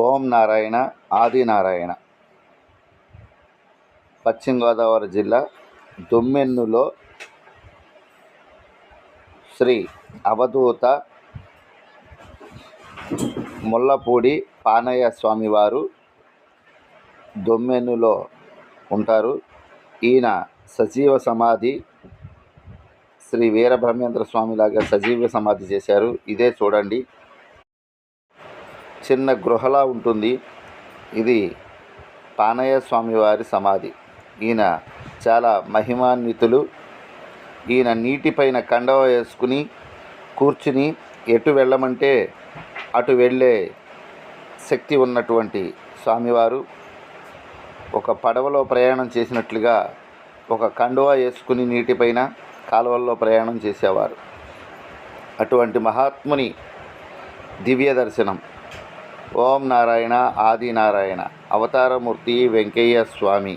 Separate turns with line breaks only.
ఓం నారాయణ ఆది నారాయణ. పశ్చిమ గోదావరి జిల్లా దొమ్మెన్నులో శ్రీ అవధూత ముల్లపూడి పానయ్య స్వామివారు దొమ్మెన్నులో ఉంటారు. ఈయన సజీవ సమాధి శ్రీ వీరబ్రహ్మేంద్ర స్వామిలాగా సజీవ సమాధి చేశారు. ఇదే చూడండి, చిన్న గృహలా ఉంటుంది. ఇది పానయ్య స్వామివారి సమాధి. ఈయన చాలా మహిమాన్వితులు. ఈయన నీటిపైన కండవ వేసుకుని కూర్చుని ఎటు వెళ్ళమంటే అటు వెళ్ళే శక్తి ఉన్నటువంటి స్వామివారు. ఒక పడవలో ప్రయాణం చేసినట్లుగా ఒక కండువా వేసుకుని నీటిపైన కాలువల్లో ప్రయాణం చేసేవారు. అటువంటి మహాత్ముని దివ్య దర్శనం. ఓం నారాయణ ఆది నారాయణ. అవతారమూర్తి వెంకయ్య స్వామి.